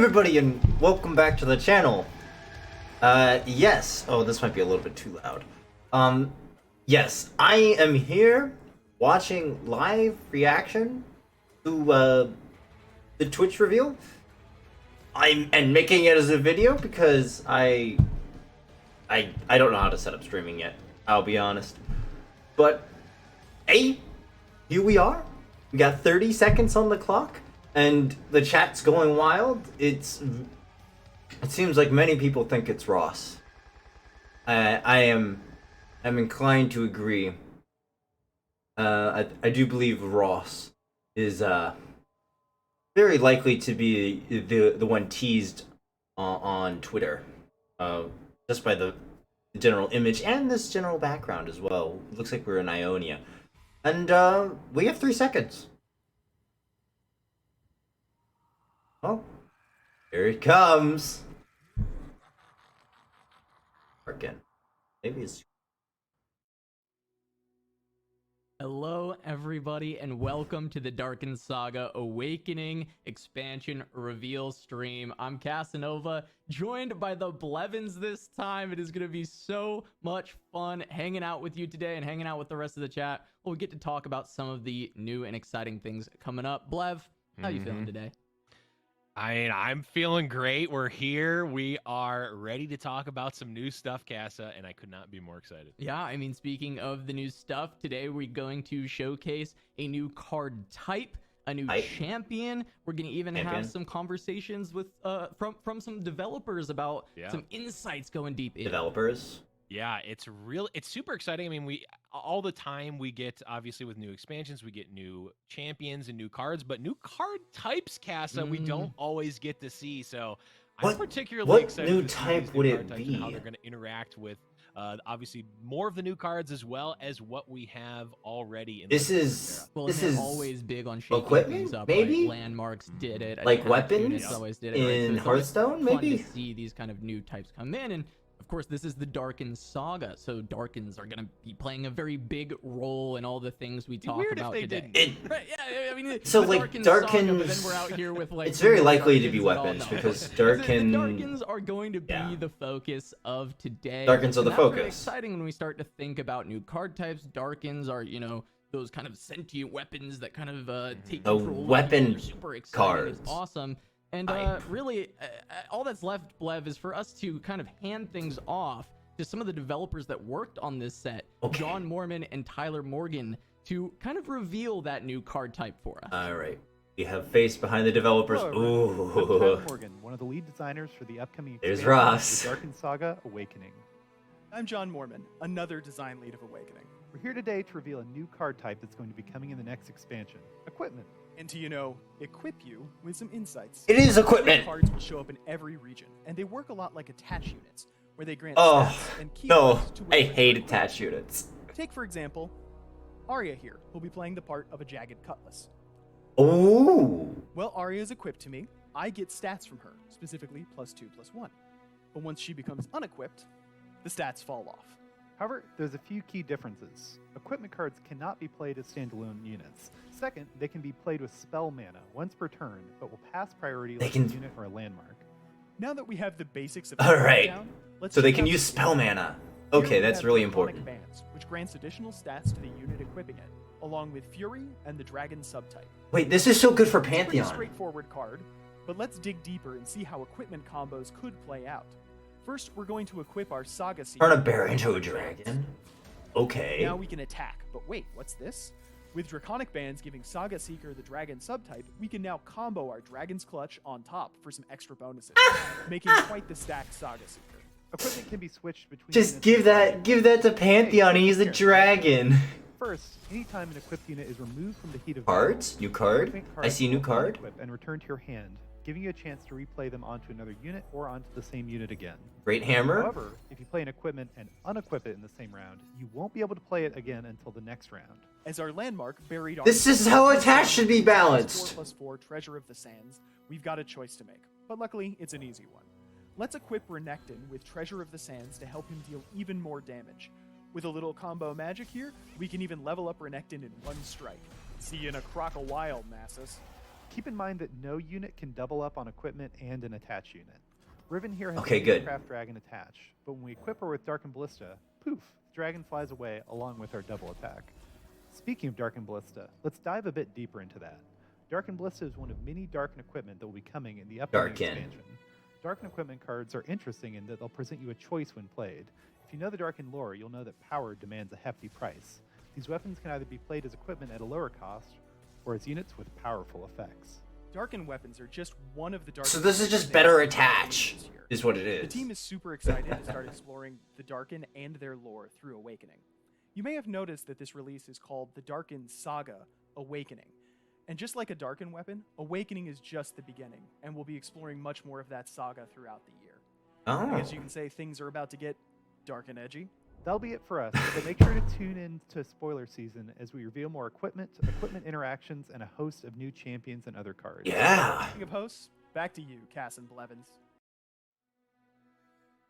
everybody, and welcome back to the channel. Yes. Oh, this might be a little bit too loud. Yes, I am here watching live reaction to the Twitch reveal. And making it as a video because I don't know how to set up streaming yet. I'll be honest. But hey, here we are. We got 30 seconds on the clock. And the chat's going wild. It seems like many people think it's Ross. I'm inclined to agree. I do believe Ross is very likely to be the one teased on Twitter, just by the general image and this general background as well. It looks like we're in Ionia, and we have 3 seconds. Oh, here it comes. Darkin. Maybe it's... Hello everybody and welcome to the Darkened Saga Awakening expansion reveal stream. I'm Casanova, joined by the Blevins this time. It is going to be so much fun hanging out with you today and hanging out with the rest of the chat. We'll get to talk about some of the new and exciting things coming up. Blev, how you feeling today? I'm feeling great. We're here. We are ready to talk about some new stuff, Casa, and I could not be more excited. Yeah, I mean, speaking of the new stuff, today we're going to showcase a new card type, a new champion. We're going to even have some conversations with from some developers about some insights going deep in. Developers? Yeah, it's super exciting. I mean, all the time we get, obviously with new expansions, we get new champions and new cards, but new card types, Casa, we don't always get to see. So I'm particularly excited. What new type would it be? And how they're going to interact with, obviously, more of the new cards as well as what we have already. In this is always big on shaking equipment, things up. maybe right? Landmarks did it. Like weapons always did it, in right? So Hearthstone, maybe. Fun to see these kind of new types come in. And of course, this is the Darkened Saga, so Darkins are going to be playing a very big role in all the things we talk about today. Right, yeah, I mean, so like Darkened Darkins, Saga, but then we're out here with like it's very likely to be Darkins weapons because Darkin. The Darkins are going to be the focus of today. Darkins are the focus. Really exciting when we start to think about new card types. Darkins are, you know, those kind of sentient weapons that kind of take control. Weapon super exciting. cards. It's awesome. And really, all that's left, Blev, is for us to kind of hand things off to some of the developers that worked on this set, John Mormon and Tyler Morgan, to kind of reveal that new card type for us. All right. We have face behind the developers. Hello, I'm Tyler Morgan, one of the lead designers for the upcoming There's Ross. The Darkened Saga Awakening. I'm John Mormon, another design lead of Awakening. We're here today to reveal a new card type that's going to be coming in the next expansion, Equipment. And to, you know, equip you with some insights. It is equipment. Cards will show up in every region, and they work a lot like attach units, where they grant Oh, stats and keywords no. to I weapons hate or attach cards. units. Take, for example, Arya here, who'll be playing the part of a jagged cutlass. Oh. Well, Arya is equipped to me. I get stats from her, specifically +2/+1. But once she becomes unequipped, the stats fall off. However, there's a few key differences. Equipment cards cannot be played as standalone units. Second, they can be played with spell mana once per turn, but will pass priority like a unit or a landmark. Now that we have the basics of down, let's so they check can out use the spell stats. mana. Here Okay, we that's have really Draconic important. Bands, which grants additional stats to the unit equipping it, along with Fury and the Dragon subtype. Wait, this is so good for It's a pretty Pantheon. straightforward card, but let's dig deeper and see how equipment combos could play out. First, we're going to equip our Saga Seeker. Turn a bear into a dragon. Okay. Now we can attack, but wait, what's this? With Draconic Bands giving Saga Seeker the Dragon subtype, we can now combo our Dragon's Clutch on top for some extra bonuses, making quite the stacked Saga Seeker. Equipment can be switched between Just units give that to Pantheon. He's a dragon. First, anytime an equipped unit is removed from the heat of Cards? New card? equipment I see a new will card. unequip and return to your hand, giving you a chance to replay them onto another unit or onto the same unit again. Great hammer. However, if you play an equipment and unequip it in the same round, you won't be able to play it again until the next round. As our landmark buried on This is how attach should be balanced. 4/4 Treasure of the Sands, we've got a choice to make, but luckily it's an easy one. Let's equip Renekton with Treasure of the Sands to help him deal even more damage. With a little combo magic here, we can even level up Renekton in one strike. See you in a crock a while, Nasus. Keep in mind that no unit can double up on equipment and an attach unit. Riven here has Okay, a good. craft dragon attach, but when we equip her with Darkened Ballista, poof, the dragon flies away along with our double attack. Speaking of Darkened Ballista, let's dive a bit deeper into that. Darkened Ballista is one of many Darken equipment that will be coming in the upcoming Darkin. expansion. Darken equipment cards are interesting in that they'll present you a choice when played. If you know the Darken lore, you'll know that power demands a hefty price. These weapons can either be played as equipment at a lower cost, or as units with powerful effects. Darken weapons are just one of the Darken. So this is just better attach, is what it The is. team is super excited to start exploring the Darken and their lore through Awakening. You may have noticed that this release is called the Darken Saga Awakening. And just like a Darken weapon, Awakening is just the beginning, and we'll be exploring much more of that saga throughout the year. I Oh. guess you can say things are about to get dark and edgy. That'll be it for us, but make sure to tune in to spoiler season as we reveal more equipment interactions, and a host of new champions and other cards. Yeah. Speaking of hosts, back to you, Cass and Blevins.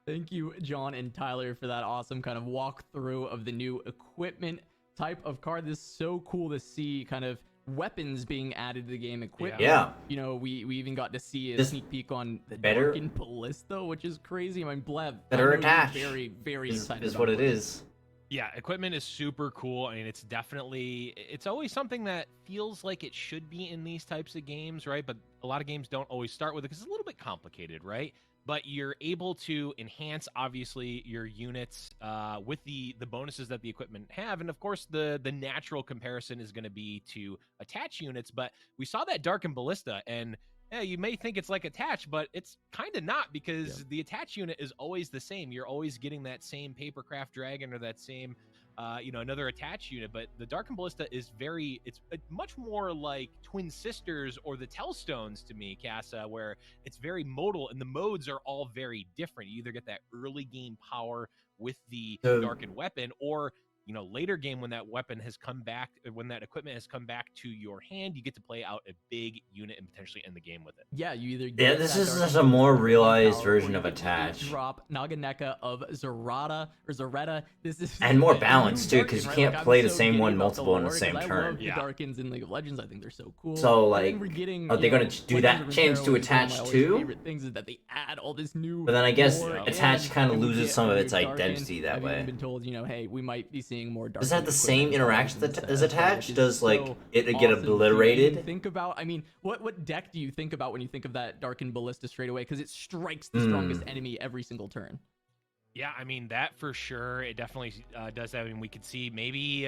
Thank you, John and Tyler, for that awesome kind of walkthrough of the new equipment type of card. This is so cool to see kind of weapons being added to the game. Equipment. Yeah. You know, we even got to see a This sneak peek on the better- Darkened Ballista, which is crazy. I mean, Blev, Better I know you're attach very, very is excited what about it this. is. Yeah, equipment is super cool. I mean, it's always something that feels like it should be in these types of games, right? But a lot of games don't always start with it because it's a little bit complicated, right? But you're able to enhance, obviously, your units with the bonuses that the equipment have. And, of course, the natural comparison is going to be to attach units. But we saw that Darkened Ballista, and yeah, you may think it's like attach, but it's kind of not, because the attach unit is always the same. You're always getting that same Papercraft Dragon or that same, another attach unit. But the Darkened Ballista is it's much more like Twin Sisters or the Tellstones to me, Casa, where it's very modal, and the modes are all very different. You either get that early game power with the Darkened weapon, or later game when that weapon has come back, when that equipment has come back to your hand, you get to play out a big unit and potentially end the game with it. Yeah, you either Yeah, get this that is Darkened just a more Ballista realized power, version or of you get the attach. Drop Naganeka of Zareta. This is And more the balanced, new too, 'cause you Darken, can't I'm play the so same giddy one about the multiple in the lore, same 'cause I turn. love the Yeah. Darkins in League of Legends. I think they're so cool. So, And then like, we're getting, are they gonna do that Legends of change Runeterra, to which is one of attach my always too? favorite things is that they add all this new. But then I guess lore attach in, kind of and we loses get some a of new its Darkin. identity that I've way. even been told, hey, we might be seeing more Darkin. Does that have the same equipment interaction instead as as well, attach? which is Does, like, so it get awesome to obliterated? even think about. I mean, what deck do you think about when you think of that Darkened Ballista straight away? Because it strikes the strongest enemy every single turn. Yeah, I mean, that for sure. It definitely does that. I mean, we could see maybe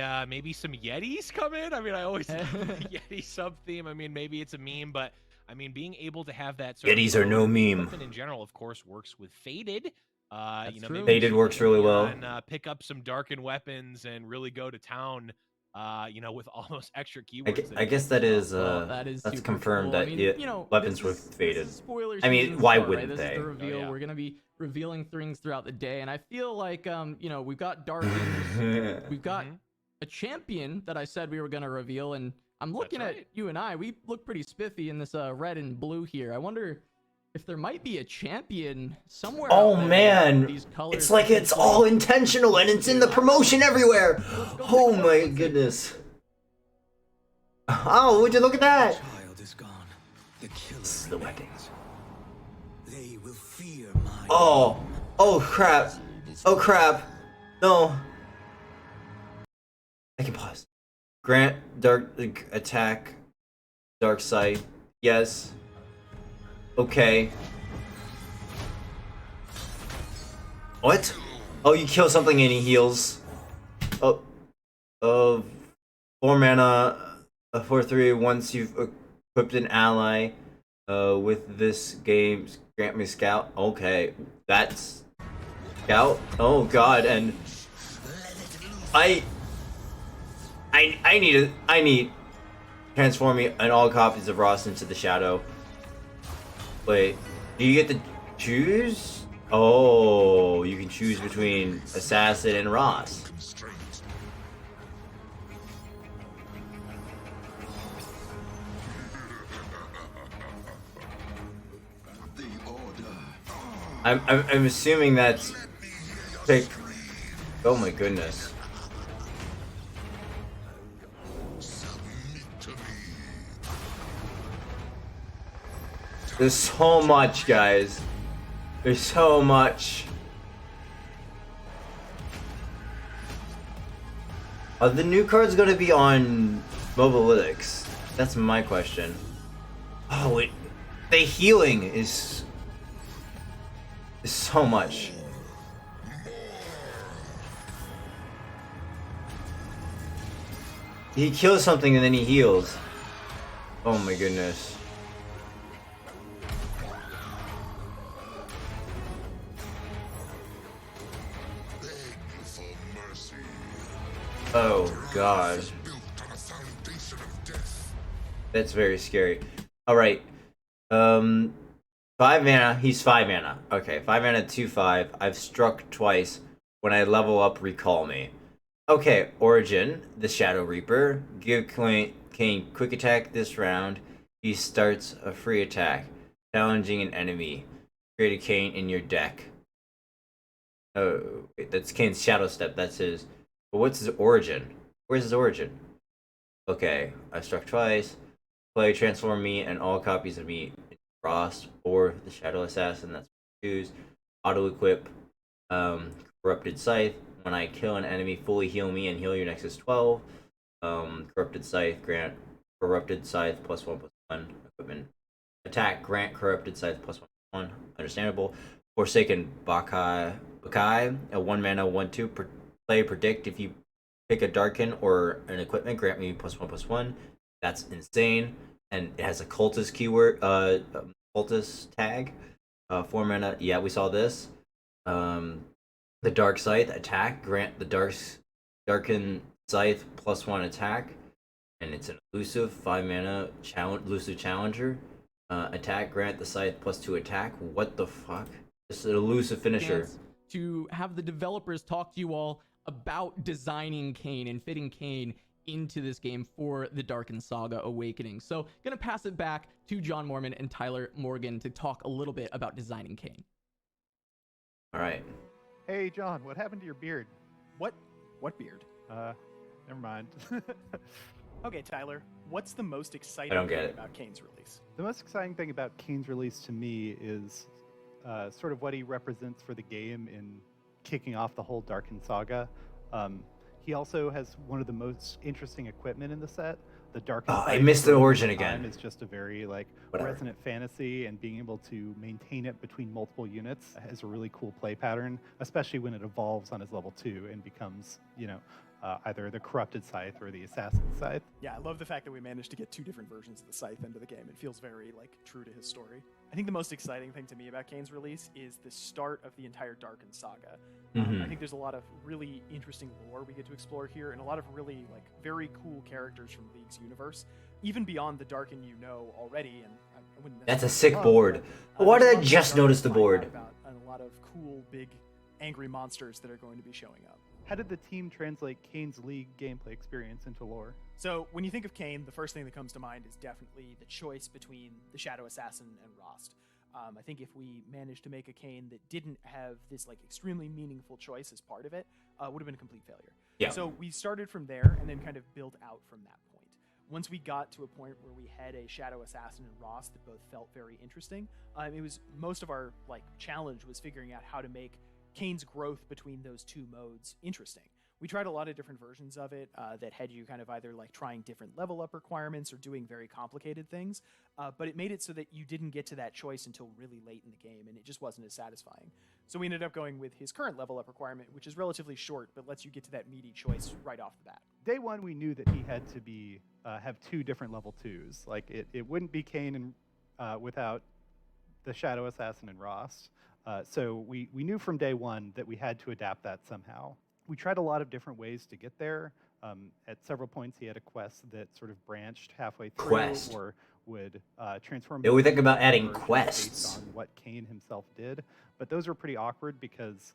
some Yetis come in. I mean, I always love the Yeti sub-theme. I mean, maybe it's a meme, but I mean, being able to have that sort Yetis of are no meme. equipment in general, of course, works with Faded. That's true. Maybe Faded works really well. And pick up some Darkened weapons and really go to town. With all those extra keywords. I guess that is That is that's super confirmed cool. that I mean, weapons this were is faded. spoiler I mean, season's why start, wouldn't right? they? This is the reveal. yeah. We're gonna be revealing things throughout the day, and I feel like we've got Darkins, we've got a champion that I said we were gonna reveal, and I'm looking That's at right. you and I. We look pretty spiffy in this red and blue here. I wonder if there might be a champion somewhere. Oh out there man, with these colors it's like it's all intentional and it's in the promotion everywhere. Oh my goodness. Oh, would you look at that? Child is gone. The killer This is the weapons. They will fear my Oh crap. Oh crap. No. I can pause. Grant dark attack. Dark sight. Yes. Okay. What? Oh, you kill something and he heals. Oh. 4 mana. 4/3. Once you've equipped an ally. With this game, grant me scout. Okay, that's scout. Oh god, and I need transforming and all copies of Ross into the shadow. Wait, do you get to choose? Oh, you can choose between Assassin and Ross. I'm assuming that's pick. Oh my goodness. There's so much, guys. There's so much. Are the new cards gonna be on Mobalytics? That's my question. Oh wait, the healing is so much. He kills something and then he heals. Oh my goodness. Oh god. That's very scary. Alright. 5 mana. He's 5 mana. Okay, 5 mana, 2/5. I've struck twice. When I level up, recall me. Okay, Origin, the Shadow Reaper. Give Kayn quick attack this round. He starts a free attack, challenging an enemy. Create a Kayn in your deck. Oh, wait, that's Kayn's Shadow Step. That's his. But what's his origin? Where's his origin? Okay, I struck twice. Play transform me and all copies of me into Frost or the Shadow Assassin. That's what I choose. Auto equip Corrupted Scythe. When I kill an enemy, fully heal me and heal your Nexus 12. Corrupted Scythe, grant Corrupted Scythe +1/+1 equipment. Attack, grant Corrupted Scythe +1/+1. Understandable. Forsaken Bakai, a 1 mana 1/2. Play predict if you pick a Darkin or an equipment, grant me +1/+1. That's insane. And it has a cultist keyword, cultist tag. 4 mana. Yeah, we saw this. The Dark Scythe attack, grant the Darkened Scythe +1 attack, and it's an elusive 5 mana elusive challenger. Attack, grant the Scythe +2 attack. What the fuck? It's an elusive finisher. To have the developers talk to you all about designing Kayn and fitting Kayn into this game for the Darkened Saga Awakening. So gonna pass it back to John Mormon and Tyler Morgan to talk a little bit about designing Kayn. All right. Hey, John, what happened to your beard? What beard? Never mind. Okay, Tyler, what's the most exciting I don't get thing it. about Kayn's release? The most exciting thing about Kayn's release to me is sort of what he represents for the game in kicking off the whole Darkened Saga. He also has one of the most interesting equipment in the set. The Darkened I Scythe missed the for origin time again. is just a very Whatever. resonant fantasy, and being able to maintain it between multiple units has a really cool play pattern, especially when it evolves on his level 2 and becomes, either the Corrupted Scythe or the Assassin Scythe. Yeah, I love the fact that we managed to get 2 different versions of the Scythe into the game. It feels very, true to his story. I think the most exciting thing to me about Kayn's release is the start of the entire Darkened Saga. I think there's a lot of really interesting lore we get to explore here, and a lot of really, very cool characters from League's universe, even beyond the Darkin you know already, and I wouldn't That's a necessarily sick love, board. but, Why there's did a I lot just more notice the to find out board? about, and a lot of cool, big, angry monsters that are going to be showing up. How did the team translate Kayn's League gameplay experience into lore? So when you think of Kayn, the first thing that comes to mind is definitely the choice between the Shadow Assassin and Rost. I think if we managed to make a Kayn that didn't have this extremely meaningful choice as part of it, would have been a complete failure. Yeah. So we started from there and then kind of built out from that point. Once we got to a point where we had a Shadow Assassin and Rost that both felt very interesting, it was most of our challenge was figuring out how to make Kayn's growth between those 2 modes interesting. We tried a lot of different versions of it that had you kind of either trying different level up requirements or doing very complicated things, but it made it so that you didn't get to that choice until really late in the game, and it just wasn't as satisfying. So we ended up going with his current level up requirement, which is relatively short, but lets you get to that meaty choice right off the bat. Day one, we knew that he had to be have 2 different level 2s. It wouldn't be Kayn without the Shadow Assassin and Rost. So we knew from day one that we had to adapt that somehow. We tried a lot of different ways to get there. At several points, he had a quest that sort of branched halfway through, Quest. or would transform. Yeah, we think about him adding or just quests. based on what Kayn himself did, but those were pretty awkward because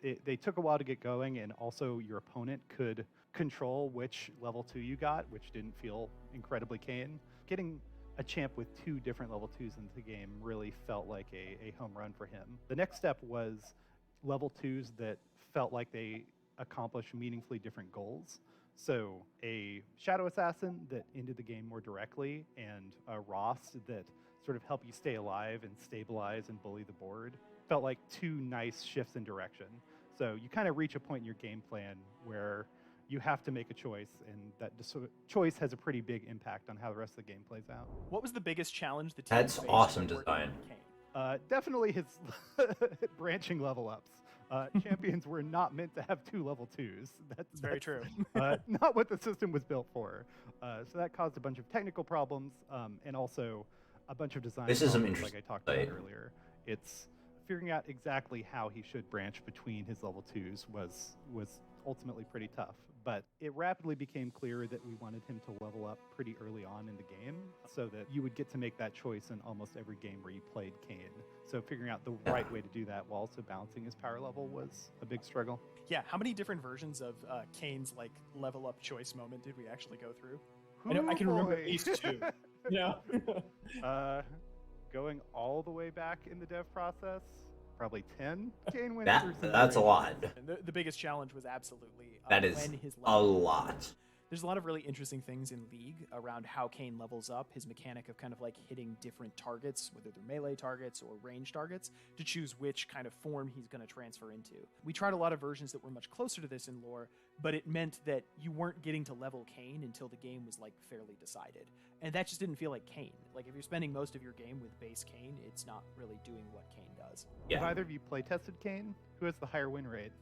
they took a while to get going, and also your opponent could control which level 2 you got, which didn't feel incredibly Kayn. Getting a champ with 2 different level 2s into the game really felt like a home run for him. The next step was level 2s that felt like they accomplished meaningfully different goals. So a Shadow Assassin that ended the game more directly, and a Rost that sort of help you stay alive and stabilize and bully the board. Felt like two nice shifts in direction. So you kind of reach a point in your game plan where you have to make a choice, and that choice has a pretty big impact on how the rest of the game plays out. What was the biggest challenge the team That's faced awesome when working design. on Kayn? Definitely his branching level ups. Champions were not meant to have 2 level 2s. That's very true. Not what the system was built for. So that caused a bunch of technical problems, and also a bunch of design This is some problems, like I interesting talked about insight. earlier. It's figuring out exactly how he should branch between his level 2s was ultimately pretty tough. But it rapidly became clear that we wanted him to level up pretty early on in the game so that you would get to make that choice in almost every game where you played Kayn. So figuring out the right way to do that while also balancing his power level was a big struggle. Yeah, how many different versions of Kayn's like level up choice moment did we actually go through? I Ooh, can remember boy. at least 2. Yeah. Going all the way back in the dev process, probably 10. Kayn went through some That's a lot. And the biggest challenge was absolutely That is when his a level lot. There's a lot of really interesting things in League around how Kayn levels up, his mechanic of kind of like hitting different targets, whether they're melee targets or range targets, to choose which kind of form he's going to transfer into. We tried a lot of versions that were much closer to this in lore, but it meant that you weren't getting to level Kayn until the game was like fairly decided. And that just didn't feel like Kayn. Like if you're spending most of your game with base Kayn, it's not really doing what Kayn does. Yeah. Have either of you playtested Kayn? Who has the higher win rate?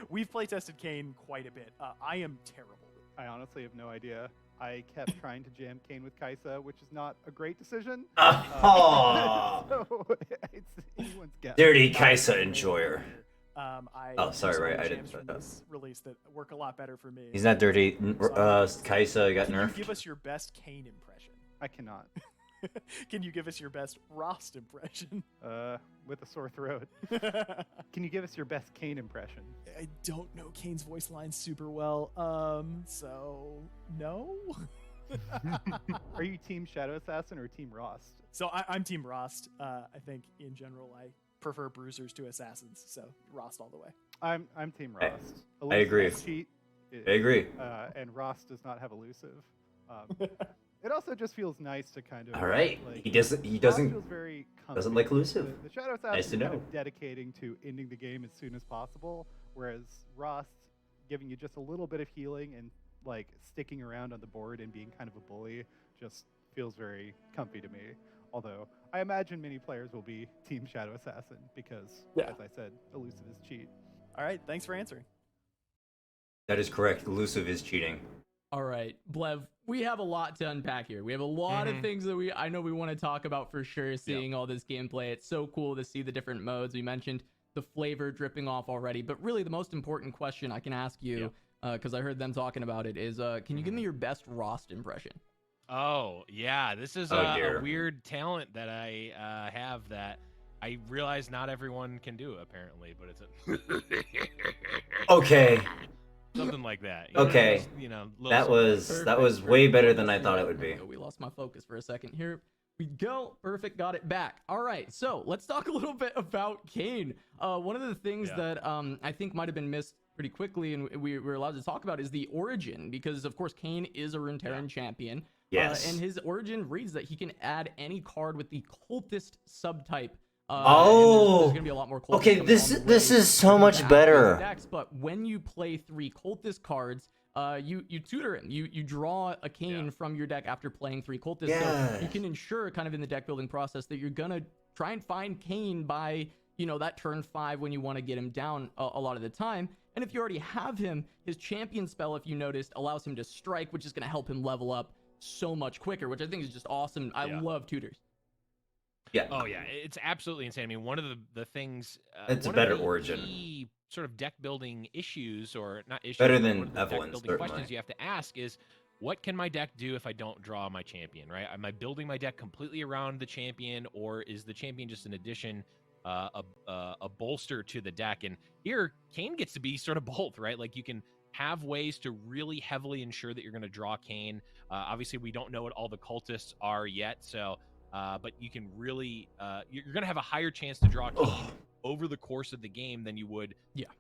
We've playtested Kayn quite a bit. I am terrible. I honestly have no idea. I kept trying to jam Kayn with Kaisa, which is not a great decision. Oh, So it's anyone's guess. dirty Kaisa enjoyer. I sorry, have right, I some didn't jams set from that. this release that work a lot better for me. He's not dirty. Kaisa got Can you nerfed. give us your best Kayn impression? I cannot. Can you give us your best Rost impression? With a sore throat. Can you give us your best Kayn impression? I don't know Kayn's voice line super well, so no. Are you Team Shadow Assassin or Team Rost? So I'm Team Rost. I think in general I prefer bruisers to assassins, so Rost all the way. I'm Team Rost. I Elusive agree. has cheat. I agree. And Rost does not have elusive. It also just feels nice to kind of. All right. Like, He doesn't feels very doesn't comfy. like elusive. The Shadow Assassin Nice to is kind know. of dedicating to ending the game as soon as possible, whereas Rost giving you just a little bit of healing and like sticking around on the board and being kind of a bully just feels very comfy to me. Although I imagine many players will be Team Shadow Assassin because, as I said, elusive is cheat. All right, thanks for answering. That is correct. Elusive is cheating. All right, Blev, we have a lot to unpack here. We have a lot of things that I know we want to talk about for sure, seeing all this gameplay. It's so cool to see the different modes. We mentioned the flavor dripping off already, but really the most important question I can ask you, because I heard them talking about it, is can you give me your best Rost impression? Oh, yeah. This is a weird talent that I have that I realize not everyone can do, apparently, but it's Okay. something like that. Okay. Just, little That something. was way better than I thought it would be. We lost my focus for a second. Here we go. Perfect. Got it back. All right. So let's talk a little bit about Kayn. One of the things that I think might have been missed pretty quickly and we were allowed to talk about is the origin, because of course Kayn is a Runeterran champion. Yes. And his origin reads that he can add any card with the cultist subtype. There's gonna be a lot more cultists Okay, coming this along the is way so to much add better. to decks, but when you play 3 cultist cards, you tutor him. You draw a Kayn from your deck after playing 3 cultists. So you can ensure kind of in the deck building process that you're gonna try and find Kayn by that turn 5 when you want to get him down a lot of the time. And if you already have him, his champion spell, if you noticed, allows him to strike, which is gonna help him level up so much quicker, which I think is just awesome. I love tutors. Yeah. Oh yeah, it's absolutely insane. I mean, one of the things. It's a one better of the origin. key sort of deck building issues, or not issues. Better but than one of the deck Evelyn's, building certainly. questions you have to ask is, what can my deck do if I don't draw my champion? Right? Am I building my deck completely around the champion, or is the champion just an addition, a bolster to the deck? And here, Kayn gets to be sort of both, right? Like you can have ways to really heavily ensure that you're going to draw Kayn. Obviously, we don't know what all the cultists are yet, so but you can really you're going to have a higher chance to draw Kayn over the course of the game than you would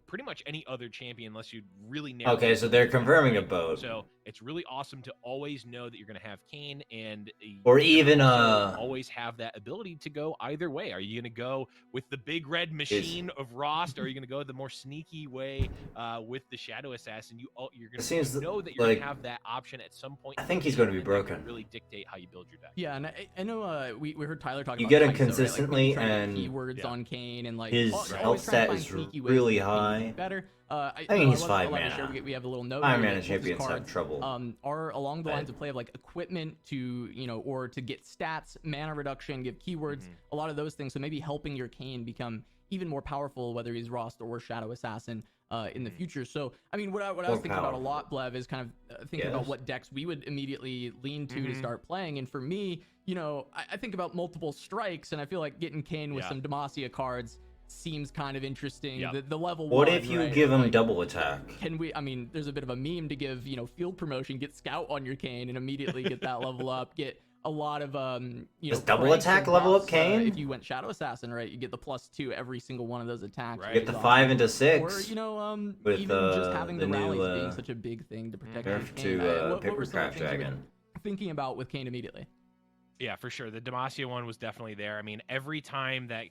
pretty much any other champion, unless you really narrow Okay, it so down they're to that, confirming a right? boat. So it's really awesome to always know that you're going to have Kayn, and Or you're gonna even, also always have that ability to go either way. Are you going to go with the big red machine of Rost, or are you going to go the more sneaky way with the Shadow Assassin? You're going to know that you're going like- to have that option at some point. I in think the he's game, gonna be and that can broken. really dictate how you build your deck. Yeah, and I know we heard Tyler talk You about get him Kai'Sa, right? Like, consistently, maybe trying to and get keywords on Kayn, and like his always health trying to stat find is sneaky ways really to make Kayn high. better. I think know he's wasn't 5 allowed to mana. share, we have a little note 5 here mana that his champions have cards, trouble. are along the But- lines of play of like equipment to, or to get stats, mana reduction, give keywords, a lot of those things. So maybe helping your Kayn become even more powerful, whether he's Rost or Shadow Assassin in the future. So, I mean, what I was thinking about a lot, Blev, is kind of thinking about what decks we would immediately lean to start playing. And for me, I think about multiple strikes, and I feel like getting Kayn with some Demacia cards seems kind of interesting. The level What 1, if you right, give him like, double attack? can we? I mean, there's a bit of a meme to give, field promotion, get scout on your Kayn, and immediately get that level up. Get a lot of Does double pranks attack and level up buffs, Kayn? if you went Shadow Assassin, right, you get the +2 every single one of those attacks. Right. Get which the is 5 awesome. into Or 6. with with, even just having the the new, rallies being such a big thing to protect your nerf Kayn. to What were some of Papercraft the things you were Dragon. thinking about with Kayn immediately? Yeah, for sure. The Demacia one was definitely there. I mean, every time that,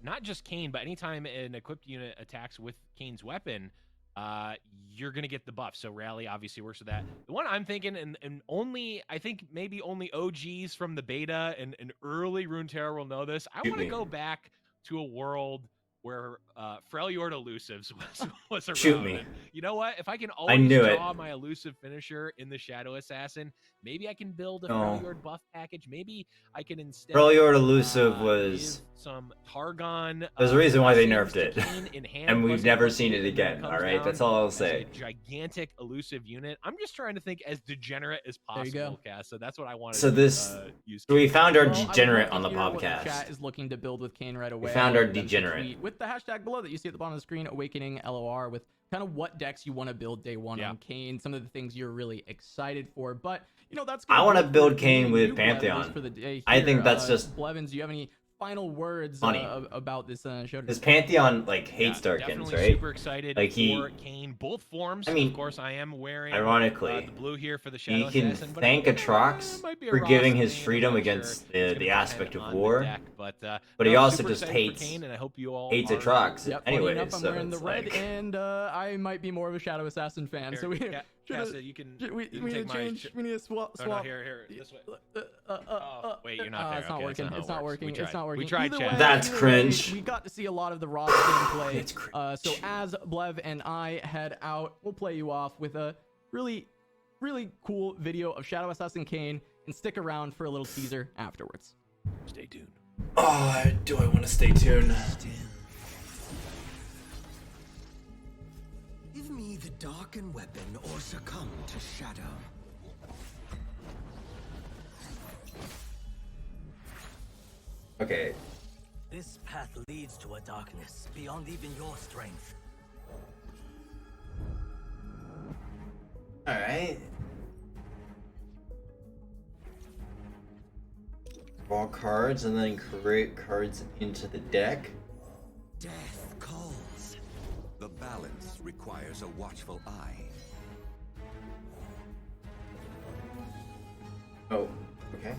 not just Kayn, but anytime an equipped unit attacks with Kayn's weapon, you're going to get the buff. So Rally obviously works with that. The one I'm thinking, and only, I think maybe only OGs from the beta and early Runeterra will know this. I Shoot want to me. go back to a world where Freljord Elusives was around. Shoot me. And you know what? If I can always knew it. draw my elusive finisher in the Shadow Assassin, maybe I can build a No. Freljord buff package. Maybe I can instead Freljord Elusive was... give some Targon. There's a reason why they savings nerfed to it. Kayn in hand, And we've plus never plus seen eight, it and then again, comes alright? down That's all I'll as say. a gigantic elusive unit. I'm just trying to think as degenerate as There you go. possible, Cass. So that's what I wanted So to this- use. So we Kayn. found our Well, I would degenerate love on to the hear what podcast. Chat is looking to build with Kayn right away. found I our want them to degenerate. tweet with the hashtag below that you see at the bottom of the screen, Awakening LOR, with kind of what decks you want to build day one on Kayn, some of the things you're really excited for. But that's. I want to build Kayn with Pantheon. For the day I think here. that's just Blevins. Do you have any final words funny. about this show? Because Pantheon, hates Darkins, definitely right? super excited Like, for Kayn, both forms. I mean, of course, I am wearing ironically, the blue here for the Shadow he can Assassin, but thank Atrox might be a for Ross giving his Kayn, freedom I'm not against sure. He's the gonna aspect depend of on the war. deck, but he no, also super just excited for hates- Kayn, and I hope you all hates are. Atrox. Yep, Anyways, funny enough, I'm so wearing the it's red, like- and I might be more of a Shadow Assassin fan. So we Cassie, you can. we you can need take to my change. We need to swap. Oh, no, here, this way. Oh, wait, you're not there. It's not Okay, working. that's It's how not it works. working. We tried. It's not working. We tried, Either Chad. way, That's either way, cringe. we got to see a lot of the Ross gameplay. It's cringe. So as Blev and I head out, we'll play you off with a really, really cool video of Shadow Assassin Kayn, and stick around for a little teaser afterwards. Stay tuned. Oh, do I want to stay tuned? Give me the darkened weapon or succumb to shadow. Okay. This path leads to a darkness beyond even your strength. Alright. Draw cards and then create cards into the deck. Death calls. The balance requires a watchful eye. Oh, okay.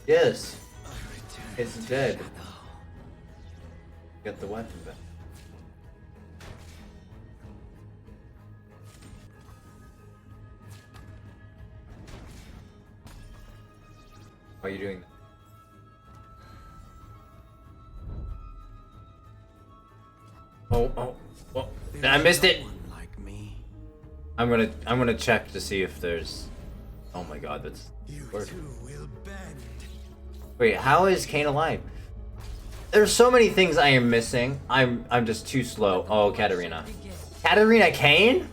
Yes, A return it's to dead. shadow. Get the weapon back. Why are you doing that? Oh, I missed it. No one like me. I'm gonna check to see if there's. Oh my God, that's. You working. too will bend. Wait, how is Kayn alive? There's so many things I am missing. I'm just too slow. Oh, Katarina. Katarina Kayn?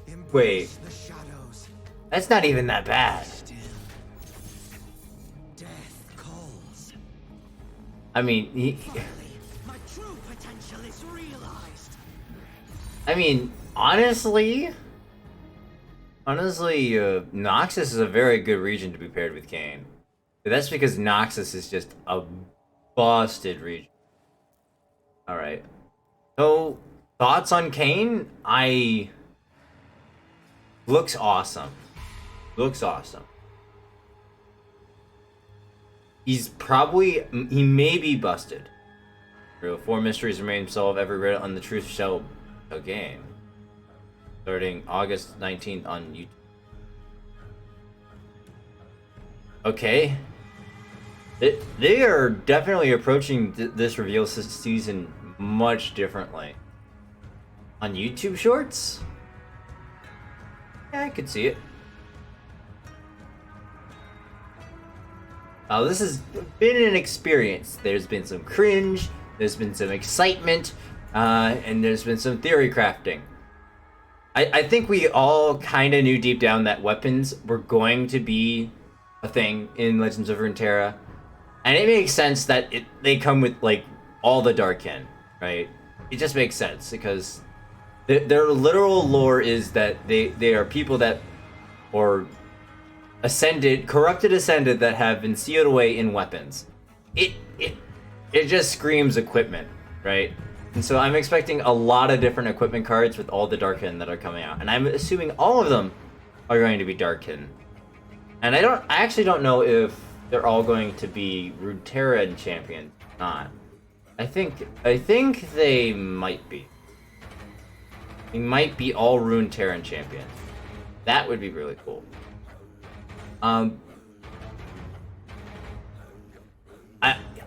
Wait. Embrace the shadows. That's not even that bad. Still. Death calls. I mean, My true potential is realized. I mean, honestly, Noxus is a very good region to be paired with Kayn. That's because Noxus is just a busted region. Alright. So, thoughts on Kayn? Looks awesome. Looks awesome. He may be busted. 4 mysteries remain solved every riddle on the Truth Shell game. Starting August 19th on YouTube. Okay. They are definitely approaching this reveal season much differently. On YouTube Shorts? Yeah, I could see it. This has been an experience. There's been some cringe, there's been some excitement, and there's been some theory crafting. I think we all kind of knew deep down that weapons were going to be a thing in Legends of Runeterra. And it makes sense that they come with, like, all the Darkin, right? It just makes sense, because their literal lore is that they are people that, or corrupted ascended that have been sealed away in weapons. It just screams equipment, right? And so I'm expecting a lot of different equipment cards with all the Darkin that are coming out. And I'm assuming all of them are going to be Darkin. And I actually don't know if they're all going to be Runeterra champions or not. I think they might be. They might be all Runeterra champions. That would be really cool.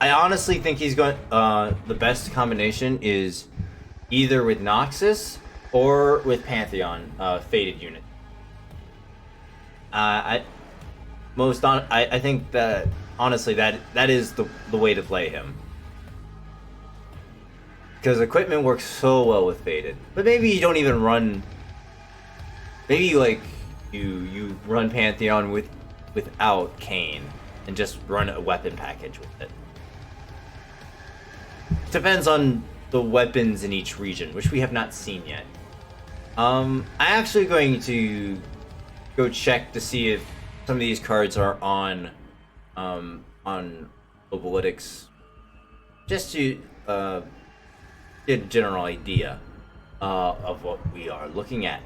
I honestly think he's going. The best combination is either with Noxus or with Pantheon, Fated unit. I think that honestly that is the way to play him, because equipment works so well with Fated. But maybe you don't even run. Maybe like you run Pantheon without Kayn and just run a weapon package with it. Depends on the weapons in each region, which we have not seen yet. I'm actually going to go check to see if some of these cards are on Obolytics, just to get a general idea of what we are looking at.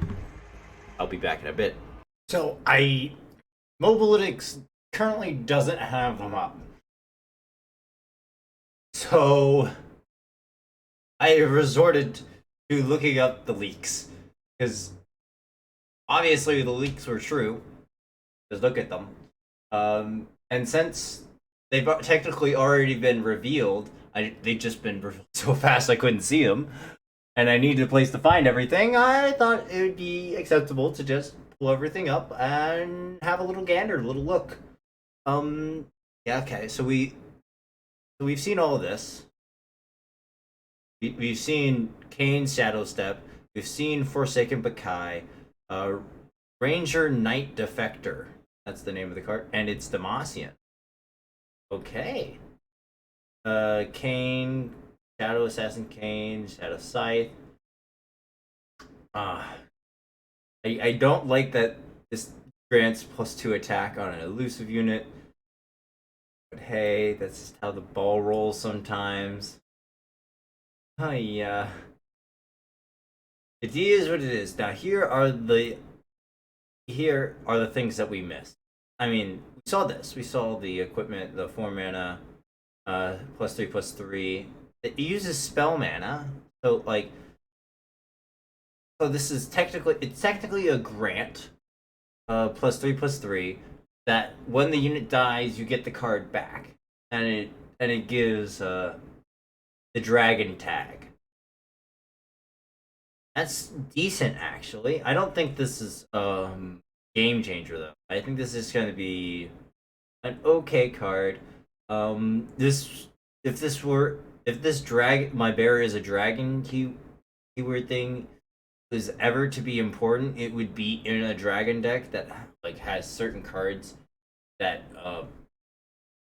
I'll be back in a bit. So Mobalytics currently doesn't have them up. So I resorted to looking up the leaks, because obviously the leaks were true. Just look at them. And since they've technically already been revealed, they've just been revealed so fast I couldn't see them, and I needed a place to find everything. I thought it would be acceptable to just pull everything up and have a little gander, a little look. Yeah, okay. So we've seen all of this. We've seen Kayn's Shadow Step. We've seen Forsaken Bakai. Ranger Knight Defector. That's the name of the card. And it's Demacian. Okay. Kayn, Shadow Assassin Kayn, Shadow Scythe. I don't like that this grants +2 attack on an elusive unit. But hey, that's just how the ball rolls sometimes. Yeah. It is what it is. Now here are the things that we missed. I mean, we saw this. We saw the equipment, the 4 mana, +3/+3. It uses spell mana, so like, so this is technically a grant, +3/+3. That when the unit dies, you get the card back, and it gives the dragon tag. That's decent, actually. I don't think this is game changer though. I think this is going to be an okay card. If this my bearer is a dragon keyword thing was ever to be important, it would be in a dragon deck that like has certain cards that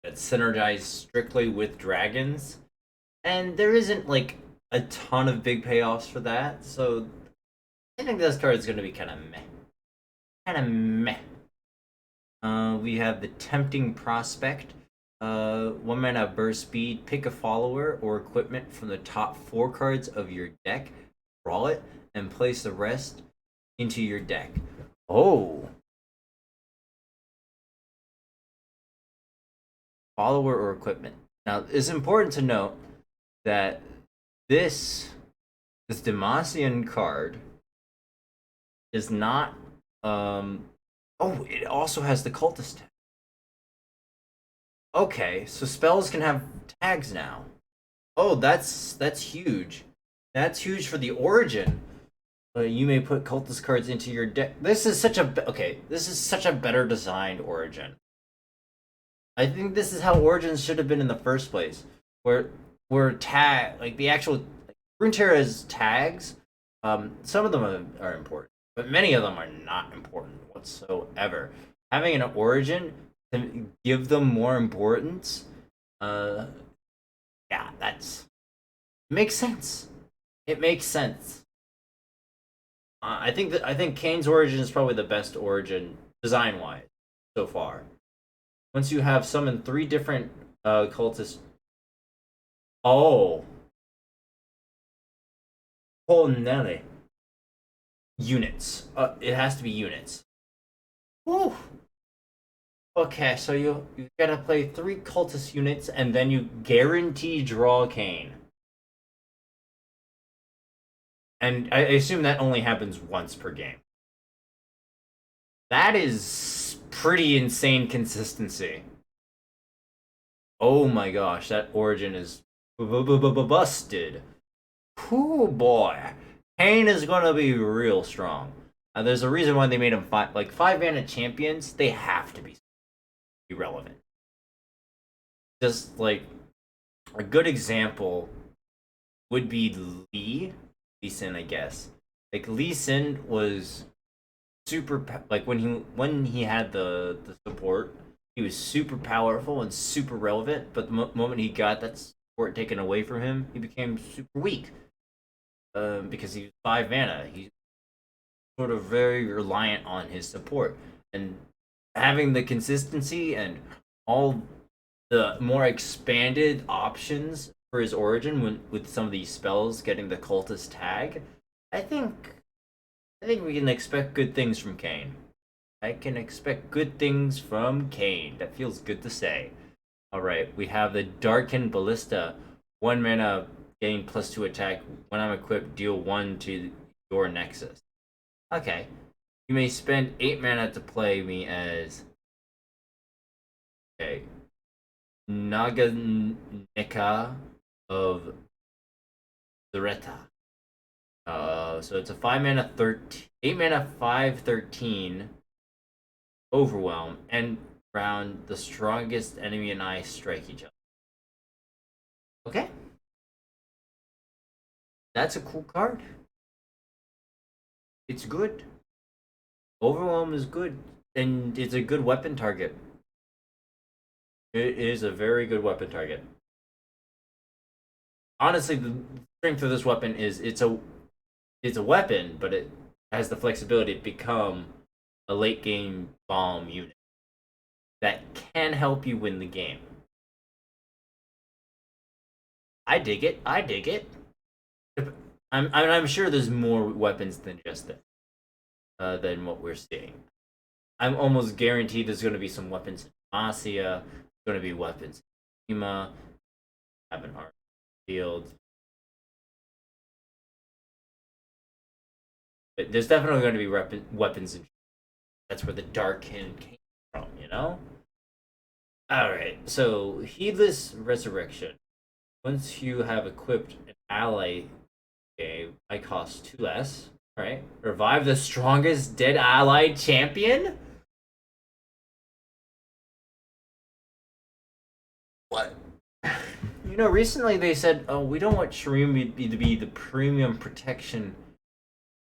synergize strictly with dragons, and there isn't like a ton of big payoffs for that. So I think this card is going to be kind of meh. We have the Tempting Prospect, 1 mana burst speed. Pick a follower or equipment from the top 4 cards of your deck, draw it, and place the rest into your deck. Oh. Follower or equipment. Now, it's important to note that this Demacian card is not oh, it also has the cultist tag. Okay, so spells can have tags now. Oh, that's huge. That's huge for the origin. You may put cultist cards into your deck. This is such a this is such a better designed origin. I think this is how origins should have been in the first place, where tag, like the actual Runeterra's tags. Some of them are important, but many of them are not important whatsoever. Having an origin to give them more importance, yeah, it makes sense. It makes sense. I think Kayn's origin is probably the best origin design wise so far. Once you have summoned 3 different cultists. Oh Nelly. Units. It has to be units. Woo. Okay, so you gotta play 3 cultist units and then you guarantee draw Kayn. And I assume that only happens once per game. That is pretty insane consistency. Oh my gosh, that origin is busted. Cool boy. Kayn is gonna be real strong. There's a reason why they made him 5 mana champions. They have to be relevant. Just like a good example would be Lee Sin, I guess. Like Lee Sin was super like when he had the support, he was super powerful and super relevant. But the moment he got that support taken away from him, he became super weak. Because he was 5 mana, he's sort of very reliant on his support, and having the consistency and all the more expanded options for his origin with some of these spells getting the cultist tag, I think we can expect good things from Kayn. I can expect good things from Kayn. That feels good to say. Alright, we have the Darkened Ballista. 1 mana, gain +2 attack. When I'm equipped, deal 1 to your Nexus. Okay. You may spend 8 mana to play me as... Okay. Naganika of Zareta. So it's a 5 mana 13, 8 mana 5/13 overwhelm, and round the strongest enemy and I strike each other. Okay. That's a cool card. It's good. Overwhelm is good, and it's a good weapon target. It is a very good weapon target. Honestly, the strength of this weapon is it's a weapon, but it has the flexibility to become a late game bomb unit that can help you win the game. I dig it. I dig it. I'm sure there's more weapons than just this, than what we're seeing. I'm almost guaranteed there's going to be some weapons in Demacia, going to be weapons in Ema, have an art field. But there's definitely going to be weapons in. That's where the Darkin came from, you know? Alright, so Heedless Resurrection. Once you have equipped an ally, I cost 2 less. Alright. Revive the strongest dead allied champion? What? You know, recently they said, oh, we don't want Shreem to be the premium protection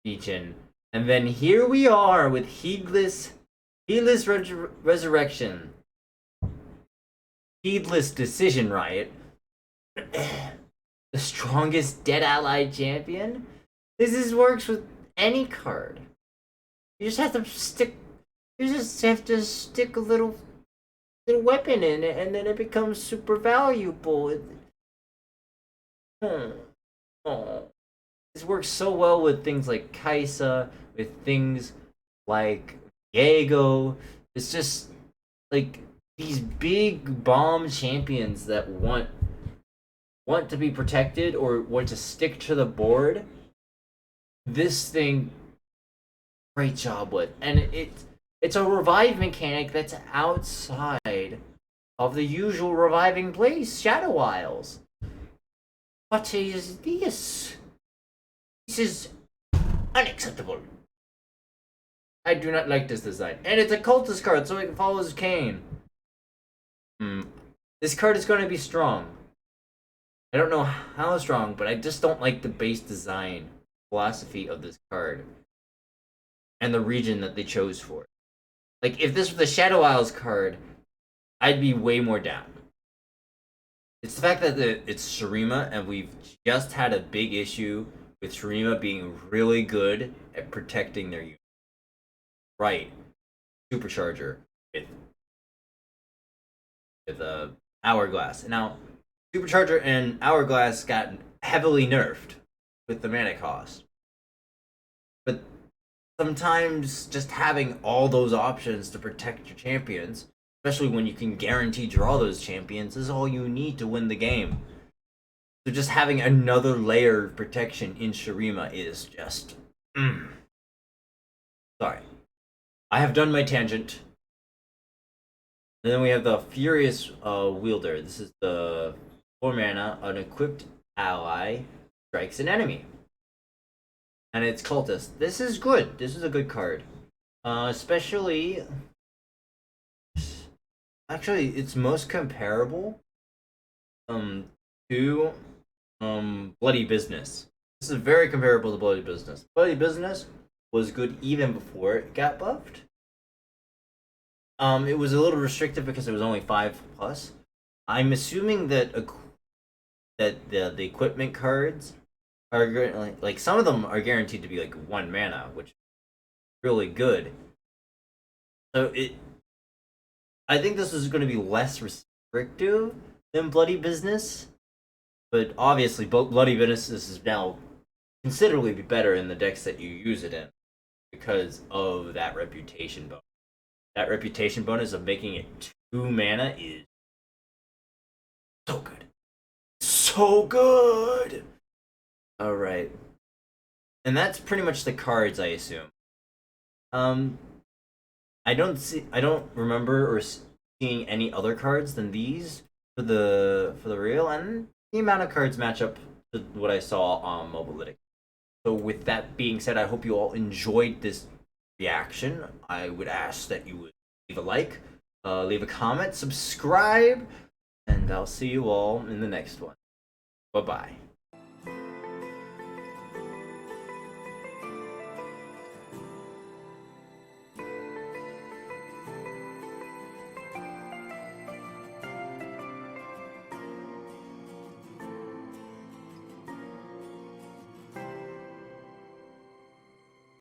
region. And then here we are with Heedless Resurrection. Heedless Decision Riot. The strongest dead allied champion? This works with any card. You just have to stick a little a weapon in it, and then it becomes super valuable. Oh. This works so well with things like Kaisa, with things like Diego. It's just like these big bomb champions that want to be protected or want to stick to the board. This thing, great job with, and it's a revive mechanic that's outside of the usual reviving place, Shadow Isles. What is this? This is unacceptable. I do not like this design. And it's a cultist card, so it follows Kayn. This card is going to be strong. I don't know how strong, but I just don't like the base design philosophy of this card. And the region that they chose for it. Like, if this was the Shadow Isles card, I'd be way more down. It's the fact that it's Shurima, and we've just had a big issue with Shurima being really good at protecting their unit. Right. Supercharger with Hourglass. Now, Supercharger and Hourglass got heavily nerfed with the mana cost. But sometimes just having all those options to protect your champions, especially when you can guarantee draw those champions, is all you need to win the game. So just having another layer of protection in Shurima is just... Sorry. I have done my tangent. And then we have the Furious Wielder. This is the 4 mana, an equipped ally strikes an enemy. And it's Cultist. This is good. This is a good card. Especially... Actually, it's most comparable to Bloody Business. This is very comparable to Bloody Business. Bloody Business was good even before it got buffed. It was a little restrictive because it was only 5+. I'm assuming that the equipment cards are like some of them are guaranteed to be like 1 mana, which is really good. So I think this is going to be less restrictive than Bloody Business, but obviously Bloody Business is now considerably better in the decks that you use it in because of that reputation bonus. That reputation bonus of making it 2 mana is so good. So good! Alright. And that's pretty much the cards, I assume. I don't remember or seeing any other cards than these for the real, and the amount of cards match up to what I saw on Mobilytic. So with that being said, I hope you all enjoyed this reaction. I would ask that you would leave a like, leave a comment, subscribe, and I'll see you all in the next one. Bye-bye.